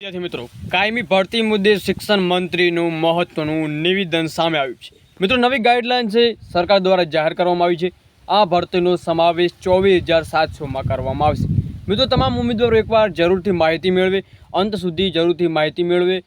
વિદ્યાર્થી મિત્રો, કાયમી ભરતી મુદ્દે શિક્ષણ મંત્રીનું મહત્વનું નિવેદન સામે આવ્યું છે। મિત્રો, નવી ગાઈડલાઈન છે સરકાર દ્વારા જાહેર કરવામાં આવી છે। આ ભરતીનો સમાવેશ 24,700માં કરવામાં આવશે। મિત્રો, તમામ ઉમેદવારો એકવાર જરૂરથી માહિતી મેળવે, અંત સુધી જરૂરથી માહિતી મેળવે।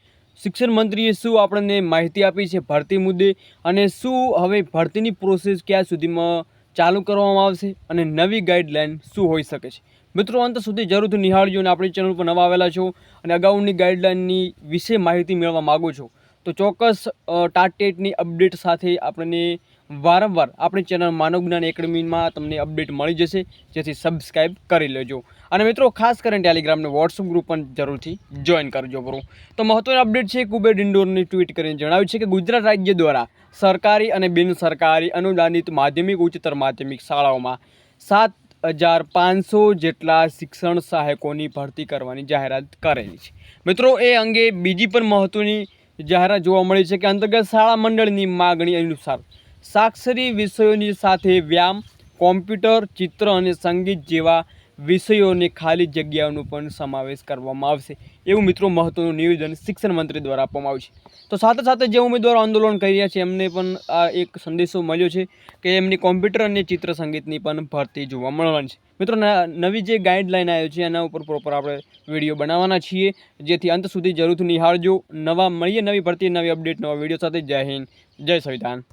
શિક્ષણ મંત્રીએ શું આપણને માહિતી આપી છે ભરતી મુદ્દે, અને શું હવે ભરતીની પ્રોસેસ ક્યાં સુધીમાં ચાલુ કરવામાં આવશે, અને નવી ગાઈડલાઈન શું હોઈ શકે છે। મિત્રો, અંત સુધી જરૂરથી નિહાળજો, અને આપણી ચેનલ પર નવા આવેલા છો અને અગાઉની ગાઈડલાઇનની વિશે માહિતી મેળવવા માગો છો તો ચોક્કસ ટાટટેટની અપડેટ સાથે આપણને વારંવાર આપણી ચેનલ માનવ જ્ઞાન એકેડમીમાં તમને અપડેટ મળી જશે, જેથી સબસ્ક્રાઈબ કરી લેજો। અને મિત્રો, ખાસ કરીને ટેલિગ્રામને વોટ્સઅપ ગ્રુપ પણ જરૂરથી જોઈન કરજો બરો। તો મહત્વની અપડેટ છે, કુબેર ઇન્ડોરની ટ્વીટ કરીને જણાવ્યું છે કે ગુજરાત રાજ્ય દ્વારા સરકારી અને બિન સરકારી અનુદાનિત માધ્યમિક ઉચ્ચતર માધ્યમિક શાળાઓમાં 7,500 જેટલા શિક્ષણ સહાયકોની ભરતી કરવાની જાહેરાત કરેલી છે। મિત્રો, એ અંગે બીજી પણ મહત્વની જાહેરાત જોવા મળી છે કે અંતર્ગત શાળા મંડળની માગણી અનુસાર સાક્ષરી વિષયોની સાથે વ્યાયામ, કોમ્પ્યુટર, ચિત્ર અને સંગીત જેવા વિષયોની ખાલી જગ્યાઓનો પણ સમાવેશ કરવામાં આવશે, એવું મિત્રો મહત્વનું નિવેદન શિક્ષણ મંત્રી દ્વારા આપવામાં આવ્યું છે। તો સાથે સાથે જે ઉમેદવારો આંદોલન કરી રહ્યા છે એમને પણ આ એક સંદેશો મળ્યો છે કે એમની કોમ્પ્યુટર અને ચિત્ર સંગીતની પણ ભરતી જોવા મળવાની છે। મિત્રો, નવી જે ગાઈડલાઈન આવી છે એના ઉપર પ્રોપર આપણે વિડીયો બનાવવાના છીએ, જેથી અંત સુધી જરૂરથી નિહાળજો। મળીએ નવી ભરતી, નવી અપડેટ, નવા વિડીયો સાથે। જય હિન્દ, જય સંવિધાન।